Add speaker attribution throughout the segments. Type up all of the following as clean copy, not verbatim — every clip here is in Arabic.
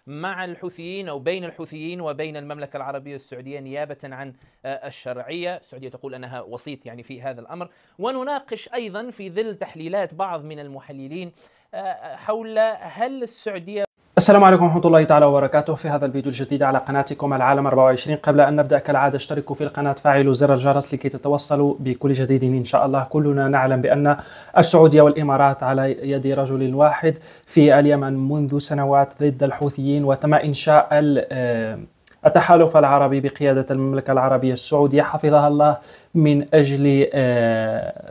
Speaker 1: مع الحوثيين أو بين الحوثيين وبين المملكة العربية السعودية نيابة عن الشرعية. السعودية تقول أنها وسيط يعني في هذا الأمر، ونناقش أيضا في ظل تحليلات بعض من المحللين حول هل السعودية.
Speaker 2: السلام عليكم ورحمة الله تعالى وبركاته. في هذا الفيديو الجديد على قناتكم العالم 24، قبل أن نبدأ كالعادة اشتركوا في القناة، فعلوا زر الجرس لكي تتوصلوا بكل جديد إن شاء الله. كلنا نعلم بأن السعودية والإمارات على يد رجل واحد في اليمن منذ سنوات ضد الحوثيين، وتم إنشاء التحالف العربي بقيادة المملكة العربية السعودية حفظها الله من أجل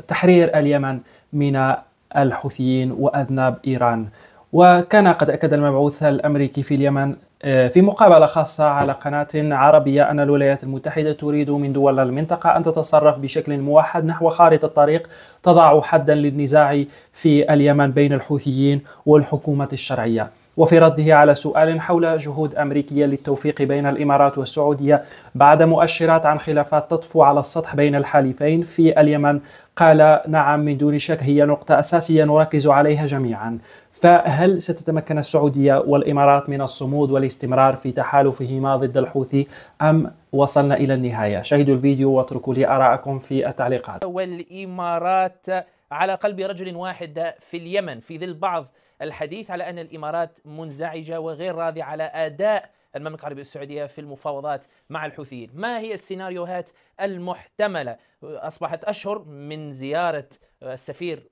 Speaker 2: تحرير اليمن من الحوثيين وأذناب إيران. وكان قد أكد المبعوث الأمريكي في اليمن في مقابلة خاصة على قناة عربية أن الولايات المتحدة تريد من دول المنطقة أن تتصرف بشكل موحد نحو خارطة طريق تضع حدا للنزاع في اليمن بين الحوثيين والحكومة الشرعية. وفي رده على سؤال حول جهود أمريكية للتوفيق بين الإمارات والسعودية بعد مؤشرات عن خلافات تطفو على السطح بين الحليفين في اليمن، قال: نعم، من دون شك هي نقطة أساسية نركز عليها جميعا. فهل ستتمكن السعودية والإمارات من الصمود والاستمرار في تحالفهما ضد الحوثي أم وصلنا إلى النهاية؟ شاهدوا الفيديو واتركوا لي آراءكم في التعليقات.
Speaker 1: والإمارات على قلب رجل واحد في اليمن، في ظل بعض الحديث على أن الإمارات منزعجة وغير راضية على أداء المملكة العربية السعودية في المفاوضات مع الحوثيين. ما هي السيناريوهات المحتملة؟ أصبحت أشهر من زيارة السفير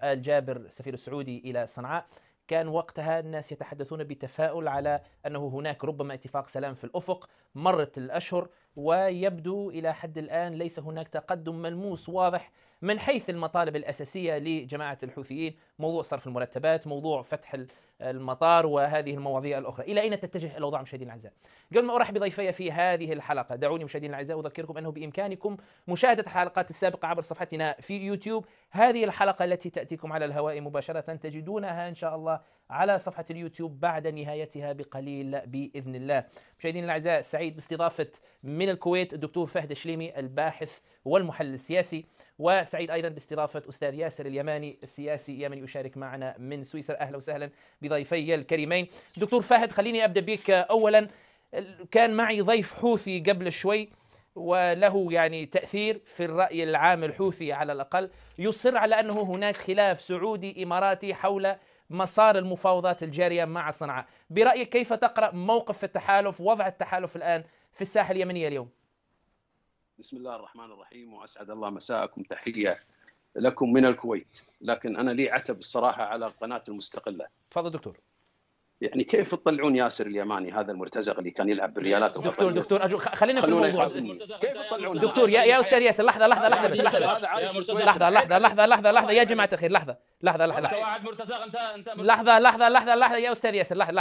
Speaker 1: آل جابر السفير السعودي إلى صنعاء، كان وقتها الناس يتحدثون بتفاؤل على أنه هناك ربما اتفاق سلام في الأفق. مرت الأشهر ويبدو إلى حد الآن ليس هناك تقدم ملموس واضح من حيث المطالب الأساسية لجماعة الحوثيين، موضوع صرف المرتبات، موضوع فتح المطار، وهذه المواضيع الأخرى. إلى أين تتجه الأوضاع مشاهدينا الأعزاء؟ قبل ما أرحب بضيفي في هذه الحلقة، دعوني مشاهدينا الأعزاء أذكركم أنه بإمكانكم مشاهدة الحلقات السابقة عبر صفحتنا في يوتيوب. هذه الحلقة التي تأتيكم على الهواء مباشرة تجدونها إن شاء الله على صفحة اليوتيوب بعد نهايتها بقليل بإذن الله. مشاهدينا الأعزاء، سعيد باستضافة من الكويت الدكتور فهد الشليمي الباحث والمحلل السياسي، وسعيد أيضا باستضافة أستاذ ياسر اليماني السياسي يمني يشارك معنا من سويسرا. أهلا وسهلا بضيفي الكريمين. دكتور فهد، خليني أبدأ بك أولا. كان معي ضيف حوثي قبل شوي وله يعني تأثير في الرأي العام الحوثي على الأقل، يصر على أنه هناك خلاف سعودي إماراتي حول مسار المفاوضات الجارية مع صنعاء. برأيك كيف تقرأ موقف التحالف، وضع التحالف الآن في الساحة اليمنية اليوم؟
Speaker 3: بسم الله الرحمن الرحيم، وأسعد الله مساءكم. تحية لكم من الكويت. لكن أنا لي عتب الصراحة على قناة المستقلة.
Speaker 1: تفضل دكتور.
Speaker 3: يعني كيف تطلعون ياسر اليماني هذا المرتزق اللي كان يلعب بالريالات؟
Speaker 1: دكتور أرجو خلينا في الموضوع.
Speaker 3: كيف تطلعون
Speaker 1: دكتور يا أستاذ ياسر، لحظة بس، لحظة يا جماعة الخير، لحظة يا أستاذ ياسر، لحظة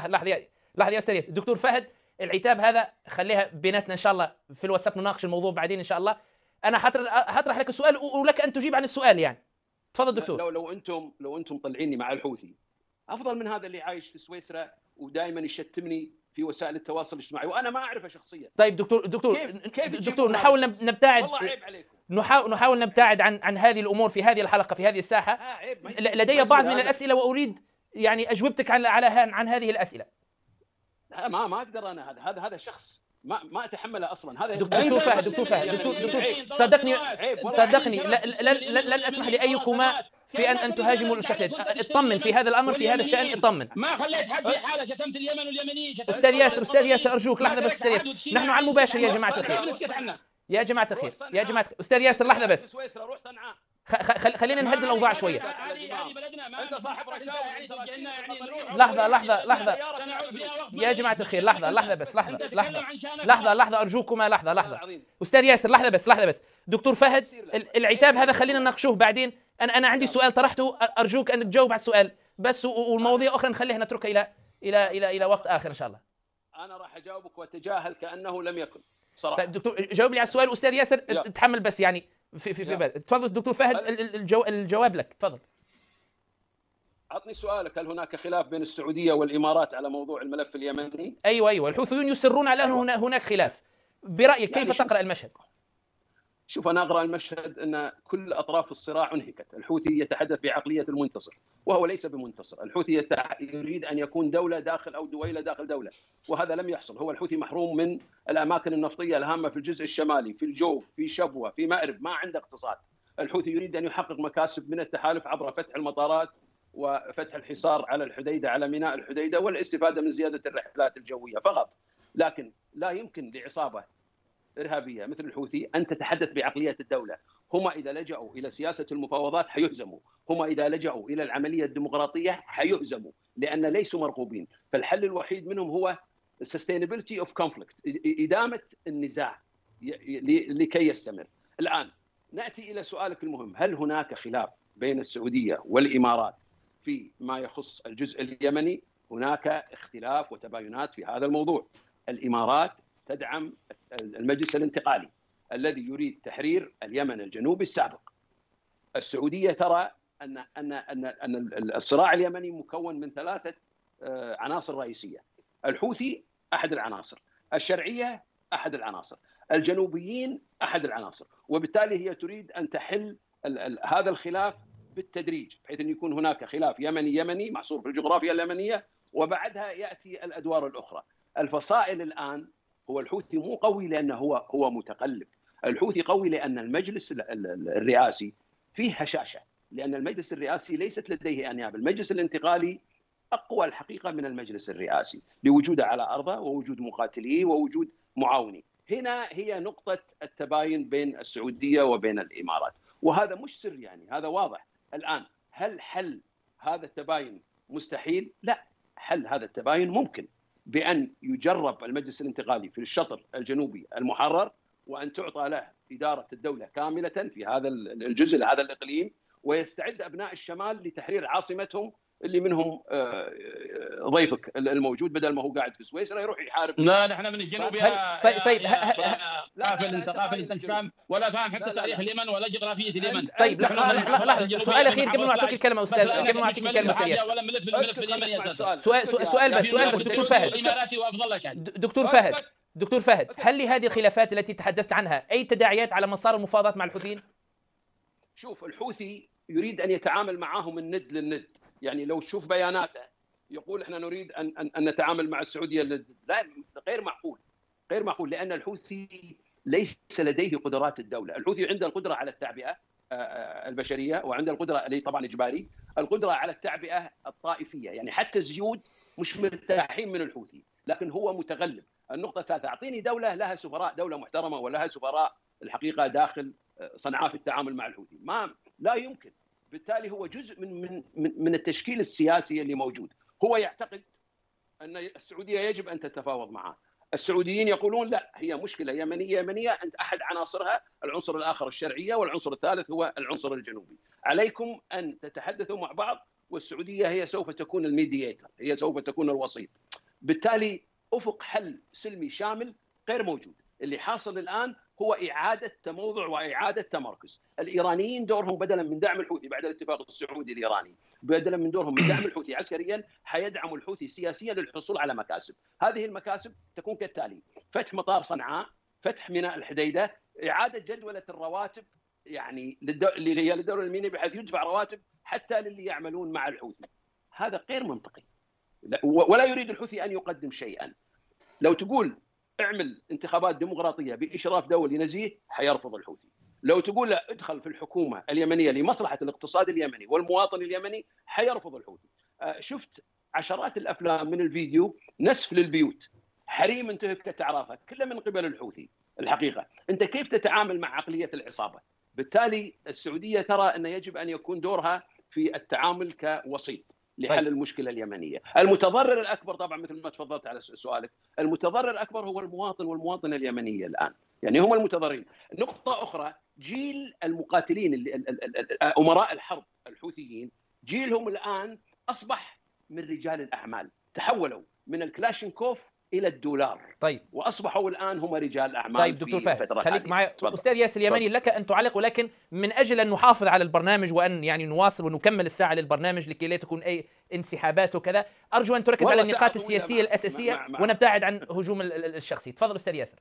Speaker 1: يا أستاذ ياسر. دكتور فهد، العتاب هذا خليها بيناتنا إن شاء الله في الواتساب، نناقش الموضوع بعدين إن شاء الله. أنا حطرح لك السؤال ولك أن تجيب عن السؤال يعني. تفضل دكتور.
Speaker 3: لو أنتم طلعيني مع الحوثي أفضل من هذا اللي عايش في سويسرا ودائما يشتمني في وسائل التواصل الاجتماعي وأنا ما أعرفه شخصيا.
Speaker 1: طيب دكتور نحاول نبتعد،
Speaker 3: والله عيب عليكم.
Speaker 1: نحاول نبتعد عن هذه الأمور في هذه الحلقة في هذه الساحة. لدي بعض من الأسئلة وأريد يعني أجوبتك عن هذه الأسئلة.
Speaker 3: ما أقدر أنا. هذا شخص ما أتحمله أصلا. هذا
Speaker 1: دكتور فهد صدقني لن أسمح لأيكما في أن تهاجموا الشخصيات. اطمن في هذا الأمر، في هذا الشأن اطمن.
Speaker 4: ما خليت حد في حالة شتمت اليمن واليمنيين.
Speaker 1: أستاذ ياسر أرجوك لحظة بس. أستاذ ياسر، نحن على المباشر يا جماعة الخير. أستاذ ياسر لحظة بس. خلينا نهدي الأوضاع شوية. لحظة يا جماعة الخير، لحظة بس، لحظة أرجوكما، لحظة. أستاذ ياسر لحظة بس. دكتور فهد، العتاب هذا خلينا نناقشوه بعدين. أنا عندي سؤال طرحته، أرجوك أن تجاوب على السؤال بس، والمواضيع أخرى نخليها نتركها إلى وقت آخر إن شاء الله.
Speaker 3: أنا راح أجاوبك وأتجاهل كأنه لم يكن صراحة.
Speaker 1: طيب دكتور جاوب لي على السؤال، أستاذ ياسر تحمل بس يعني في تفضل دكتور فهد، الجواب لك، تفضل.
Speaker 3: عطني سؤالك، هل هناك خلاف بين السعودية والإمارات على موضوع الملف اليمني؟
Speaker 1: أيوة، الحوثيون يصرون على أن هناك خلاف. برأيك كيف تقرأ المشهد؟
Speaker 3: شوف أنا أقرأ المشهد أن كل أطراف الصراع انهكت. الحوثي يتحدث بعقلية المنتصر وهو ليس بمنتصر. الحوثي يريد أن يكون دولة داخل أو دويلة داخل دولة، وهذا لم يحصل. هو الحوثي محروم من الأماكن النفطية الهامة في الجزء الشمالي، في الجوف، في شبوة، في مأرب، ما عنده اقتصاد. الحوثي يريد أن يحقق مكاسب من التحالف عبر فتح المطارات وفتح الحصار على الحديدة، على ميناء الحديدة، والاستفادة من زيادة الرحلات الجوية فقط. لكن لا يمكن لعصابة إرهابية مثل الحوثي أن تتحدث بعقلية الدولة. هم إذا لجأوا إلى سياسة المفاوضات حيهزموا، هم إذا لجأوا إلى العملية الديمقراطية حيهزموا، لأن ليسوا مرغوبين. فالحل الوحيد منهم هو sustainability of conflict، إدامة النزاع لكي يستمر. الآن نأتي إلى سؤالك المهم، هل هناك خلاف بين السعودية والإمارات في ما يخص الجزء اليمني؟ هناك اختلاف وتباينات في هذا الموضوع. الإمارات تدعم المجلس الانتقالي الذي يريد تحرير اليمن الجنوبي السابق. السعودية ترى أن الصراع اليمني مكون من 3 عناصر رئيسية. الحوثي أحد العناصر، الشرعية أحد العناصر، الجنوبيين أحد العناصر، وبالتالي هي تريد أن تحل هذا الخلاف بالتدريج، بحيث أن يكون هناك خلاف يمني محصور في الجغرافيا اليمنية، وبعدها يأتي الأدوار الأخرى. الفصائل الآن، هو الحوثي مو قوي لأنه هو متقلب. الحوثي قوي لأن المجلس الرئاسي فيه هشاشة، لأن المجلس الرئاسي ليست لديه أنياب. المجلس الانتقالي أقوى الحقيقة من المجلس الرئاسي لوجوده على أرضه ووجود مقاتليه ووجود معاوني. هنا هي نقطة التباين بين السعودية وبين الإمارات، وهذا مش سر، يعني هذا واضح. الآن هل حل هذا التباين مستحيل؟ لا، حل هذا التباين ممكن بأن يجرب المجلس الانتقالي في الشطر الجنوبي المحرر، وأن تعطى له إدارة الدولة كاملة في هذا الجزء، هذا الإقليم، ويستعد أبناء الشمال لتحرير عاصمتهم اللي منهم ضيفك الموجود، بدل ما هو قاعد في سويسرا يروح يحارب.
Speaker 4: لا نحن من الجنوب يا
Speaker 1: طيب
Speaker 4: قافل انت فاهم ولا فاهم حتى تاريخ اليمن ولا جغرافيه اليمن.
Speaker 1: طيب لحظه، سؤال اخير قبل ما اعطيك الكلمه استاذ، قبل ما اعطيك الكلمه استاذ،
Speaker 4: ولا ملف بالملف اليمني يا استاذ.
Speaker 1: سؤال بس دكتور فهد،
Speaker 4: الاماراتي وافضل لك يعني.
Speaker 1: دكتور فهد، هل لهذه الخلافات التي تحدثت عنها اي تداعيات على مسار المفاوضات مع الحوثيين؟
Speaker 3: شوف، الحوثي يريد ان يتعامل معهم الند للند. يعني لو تشوف بياناته يقول احنا نريد ان نتعامل مع السعوديه، لا، غير معقول، غير معقول، لان الحوثي ليس لديه قدرات الدوله. الحوثي عنده القدره على التعبئه البشريه، وعنده القدره اللي طبعا اجباري، القدره على التعبئه الطائفيه. يعني حتى الزيود مش مرتاحين من الحوثي، لكن هو متغلب. النقطه الثالثه، اعطيني دوله لها سفراء، دوله محترمه ولها سفراء الحقيقه داخل صنعاء في التعامل مع الحوثي، لا يمكن. بالتالي هو جزء من التشكيل السياسي اللي موجود. هو يعتقد ان السعوديه يجب ان تتفاوض معه. السعوديين يقولون لا، هي مشكله يمنيه، انت احد عناصرها، العنصر الاخر الشرعيه، والعنصر الثالث هو العنصر الجنوبي. عليكم ان تتحدثوا مع بعض، والسعوديه هي سوف تكون الميدياتر، هي سوف تكون الوسيط. بالتالي افق حل سلمي شامل غير موجود. اللي حاصل الان هو إعادة تموضع وإعادة تمركز. الإيرانيين دورهم بدلا من دعم الحوثي بعد الاتفاق السعودي الإيراني، بدلا من دورهم من دعم الحوثي عسكريا، حيدعموا الحوثي سياسيا للحصول على مكاسب. هذه المكاسب تكون كالتالي: فتح مطار صنعاء، فتح ميناء الحديدة، إعادة جدولة الرواتب يعني اللي هي للدولة اليمنية، بحيث يدفع رواتب حتى للي يعملون مع الحوثي. هذا غير منطقي، ولا يريد الحوثي أن يقدم شيئا. لو تقول اعمل انتخابات ديمقراطية بإشراف دولي نزيه، حيرفض الحوثي. لو تقول لا ادخل في الحكومة اليمنية لمصلحة الاقتصاد اليمني والمواطن اليمني، حيرفض الحوثي. شفت عشرات الأفلام من الفيديو، نسف للبيوت، حريم انتهكت أعرافها، كلها من قبل الحوثي. الحقيقة أنت كيف تتعامل مع عقلية العصابة؟ بالتالي السعودية ترى أن يجب أن يكون دورها في التعامل كوسيط لحل المشكلة اليمنية. المتضرر الأكبر طبعا مثل ما تفضلت على سؤالك، المتضرر الأكبر هو المواطن والمواطنة اليمنية الآن، يعني هم المتضررين. نقطة أخرى، جيل المقاتلين أمراء الحرب الحوثيين، جيلهم الآن أصبح من رجال الأعمال، تحولوا من الكلاشينكوف إلى الدولار.
Speaker 1: طيب،
Speaker 3: وأصبحوا الآن هم رجال أعمال.
Speaker 1: طيب دكتور فهد، خليك معي. أستاذ ياسر اليماني، لك أن تعلق، ولكن من أجل أن نحافظ على البرنامج وأن يعني نواصل ونكمل الساعة للبرنامج لكي لا تكون أي انسحابات وكذا، أرجو أن تركز على النقاط السياسية الأساسية ونبتعد عن هجوم الشخصي. تفضل أستاذ ياسر.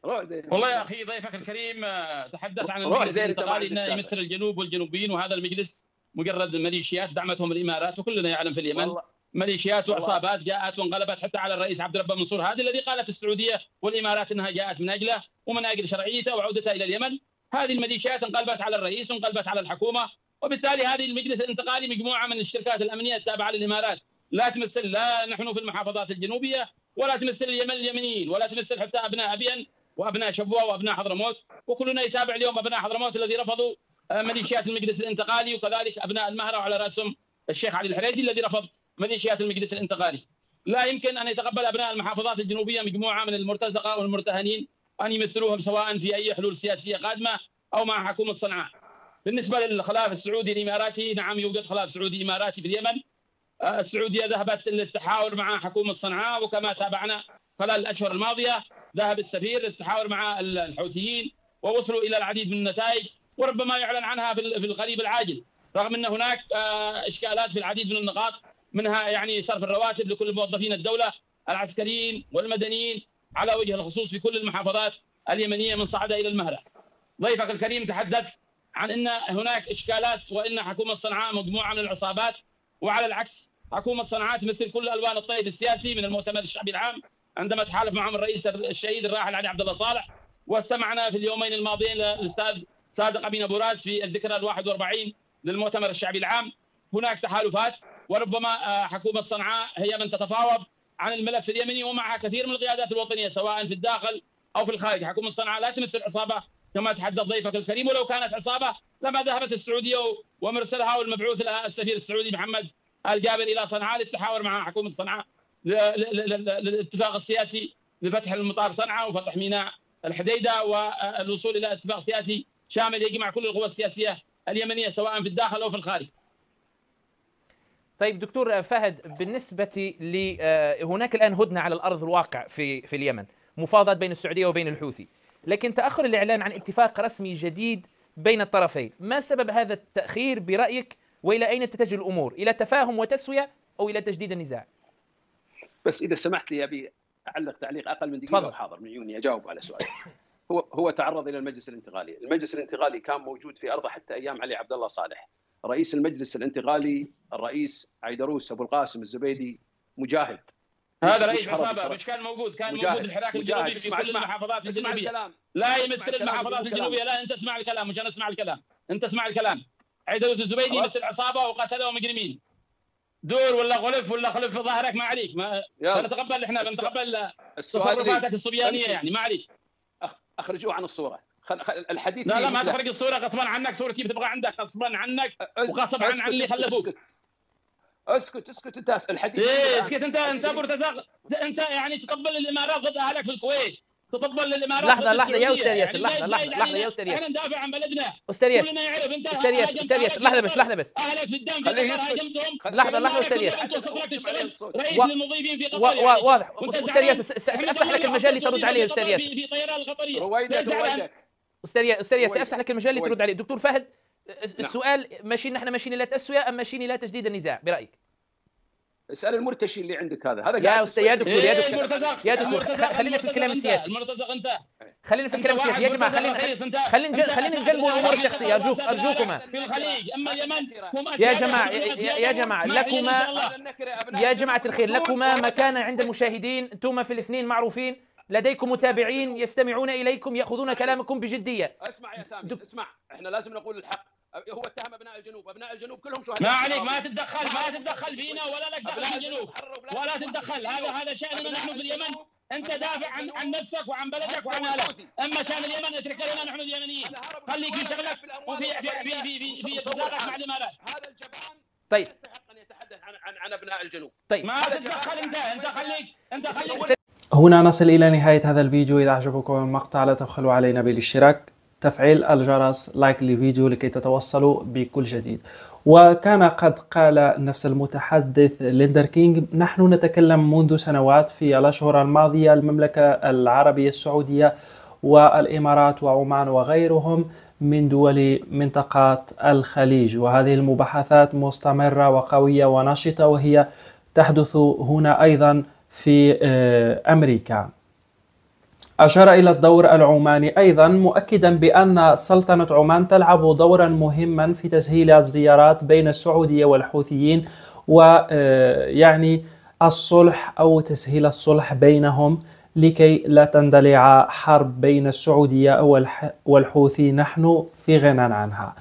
Speaker 4: والله يا اخي ضيفك الكريم تحدث عن المجلس الانتقالي انه يمثل الجنوب والجنوبيين، وهذا المجلس مجرد ميليشيات دعمتهم الامارات، وكلنا يعلم في اليمن ميليشيات وعصابات جاءت وانقلبت حتى على الرئيس عبد الرب منصور، هذا الذي قالت السعوديه والامارات انها جاءت من اجله ومن اجل شرعيته وعودته الى اليمن. هذه الميليشيات انقلبت على الرئيس وانقلبت على الحكومه، وبالتالي هذه المجلس الانتقالي مجموعه من الشركات الامنيه التابعه للامارات، لا تمثل لا نحن في المحافظات الجنوبيه ولا تمثل اليمنيين ولا تمثل حتى ابناء ابين وابناء شبوه وابناء حضرموت، وكلنا يتابع اليوم ابناء حضرموت الذي رفضوا ميليشيات المجلس الانتقالي، وكذلك ابناء المهره وعلى راسهم الشيخ علي الحريجي الذي رفض ميليشيات المجلس الانتقالي. لا يمكن ان يتقبل ابناء المحافظات الجنوبيه مجموعه من المرتزقه والمرتهنين ان يمثلوهم سواء في اي حلول سياسيه قادمه او مع حكومه صنعاء. بالنسبه للخلاف السعودي الاماراتي، نعم يوجد خلاف سعودي اماراتي في اليمن. السعوديه ذهبت للتحاور مع حكومه صنعاء، وكما تابعنا خلال الاشهر الماضيه ذهب السفير للتحاور مع الحوثيين ووصلوا الى العديد من النتائج، وربما يعلن عنها في القريب العاجل، رغم ان هناك اشكالات في العديد من النقاط، منها يعني صرف الرواتب لكل موظفين الدوله العسكريين والمدنيين على وجه الخصوص في كل المحافظات اليمنيه من صعدة الى المهره. ضيفك الكريم تحدث عن ان هناك اشكالات وان حكومه صنعاء مجموعه من العصابات، وعلى العكس حكومه صنعاء تمثل كل الوان الطيف السياسي من المؤتمر الشعبي العام عندما تحالف معهم الرئيس الشهيد الراحل علي عبد الله صالح، واستمعنا في اليومين الماضيين للاستاذ صادق امين ابو راس في الذكرى 41 للمؤتمر الشعبي العام. هناك تحالفات، وربما حكومه صنعاء هي من تتفاوض عن الملف اليمني ومعها كثير من القيادات الوطنيه سواء في الداخل او في الخارج. حكومه صنعاء لا تمثل عصابه كما تحدث ضيفك الكريم، ولو كانت عصابه لما ذهبت السعوديه ومرسلها والمبعوث لها السفير السعودي محمد آل جابر الى صنعاء للتحاور مع حكومه صنعاء للاتفاق السياسي لفتح المطار صنعاء وفتح ميناء الحديده والوصول الى اتفاق سياسي شامل يجمع كل القوى السياسيه اليمنيه سواء في الداخل او في الخارج.
Speaker 1: طيب دكتور فهد، بالنسبة هناك الآن هدنة على الأرض الواقع في اليمن، مفاوضات بين السعودية وبين الحوثي، لكن تأخر الإعلان عن اتفاق رسمي جديد بين الطرفين، ما سبب هذا التأخير برأيك، وإلى أين تتجه الأمور؟ إلى تفاهم وتسوية أو إلى تجديد النزاع؟
Speaker 3: بس إذا سمحت لي أبي أعلق تعليق أقل من دقيقة وحاضر من عيوني أجاوب على سؤالك. هو تعرض إلى المجلس الانتقالي، المجلس الانتقالي كان موجود في أرضه حتى أيام علي عبد الله صالح. رئيس المجلس الانتقالي الرئيس عيدروس أبو القاسم الزبيدي مجاهد،
Speaker 4: هذا رئيس عصابه مش كان موجود، كان موجود الحراك الجنوبي في كل المحافظات الجنوبيه، لا يمثل المحافظات الجنوبيه. لا انت اسمع الكلام مش انا اسمع الكلام، انت اسمع الكلام. عيدروس الزبيدي يمثل عصابه وقتلوا مجرمين، دور ولا غلف ولا خلف في ظهرك ما عليك، ما نتقبل، احنا بنتقبل تصرفاتك الصبيانيه يعني ما عليك.
Speaker 3: اخرجوه عن الصوره الحديث.
Speaker 4: لا ما تخرج الصوره غصبا عنك، صورتي بتبقى عندك غصبا عنك وغصب عن اللي خلفوك.
Speaker 3: اسكت انت الحديث.
Speaker 4: ايه اسكت انت مرتزق، انت يعني تطبل الامارات ضد اهلك في الكويت، تطبل الامارات
Speaker 1: لحظه يا استاذ ياسر، لحظه يا استاذ ياسر،
Speaker 4: احنا ندافع عن بلدنا
Speaker 1: استاذ ياسر،
Speaker 4: كلنا يعرف انت
Speaker 1: استاذ ياسر لحظه بس
Speaker 4: اهلك في الدم في قطر هاجمتهم.
Speaker 1: لحظه استاذ ياسر،
Speaker 4: رئيس للمضيفين في قطر
Speaker 1: واضح. استاذ ياسر سافسح لك المجال لترد عليه استاذ ياسر.
Speaker 4: في طيران القطريه
Speaker 3: رويدك
Speaker 1: استاذ ياسر سافسح لك المجال لترد عليه. دكتور فهد، السؤال نحن ماشيين الى تسويه ام ماشيين الى تجديد النزاع برايك؟
Speaker 3: اسال المرتشي اللي عندك هذا
Speaker 1: يا استاذ يا دكتور
Speaker 4: يا
Speaker 1: دكتور خلينا في الكلام السياسي.
Speaker 4: المرتزق انت،
Speaker 1: خلينا في الكلام السياسي يا جماعه، خلينا نجنبوا الامور الشخصيه ارجوكما
Speaker 4: في الخليج. اما اليمن
Speaker 1: يا جماعه لكما يا جماعه الخير لكما مكانا عند المشاهدين، انتم في الاثنين معروفين، لديكم متابعين يستمعون اليكم ياخذون كلامكم بجديه.
Speaker 3: اسمع يا سامي اسمع، احنا لازم نقول الحق. هو اتهم ابناء الجنوب كلهم شهداء.
Speaker 4: ما عليك، ما تتدخل فينا ولا لك دخل في الجنوب ولا تتدخل. هذا شأننا نحن في اليمن. انت دافع عن نفسك وعن بلدك وعن اهلك، اما شأن اليمن اترك لنا نحن اليمنيين، خليك في شغلك وفي اتفاقك مع الامارات.
Speaker 3: هذا الجبان
Speaker 1: طيب
Speaker 3: يستحق ان يتحدث عن ابناء الجنوب.
Speaker 1: طيب
Speaker 4: ما تتدخل انت خليك.
Speaker 2: هنا نصل إلى نهاية هذا الفيديو. إذا أعجبكم المقطع لا تبخلوا علينا بالاشتراك، تفعيل الجرس، لايك للفيديو لكي تتوصلوا بكل جديد. وكان قد قال نفس المتحدث ليندر كينغ: نحن نتكلم منذ سنوات في الأشهر الماضية المملكة العربية السعودية والإمارات وعمان وغيرهم من دول منطقة الخليج، وهذه المباحثات مستمرة وقوية ونشطة، وهي تحدث هنا أيضا في أمريكا. أشار إلى الدور العماني أيضا، مؤكدا بأن سلطنة عمان تلعب دورا مهما في تسهيل الزيارات بين السعودية والحوثيين، ويعني الصلح أو تسهيل الصلح بينهم لكي لا تندلع حرب بين السعودية والحوثي نحن في غنى عنها.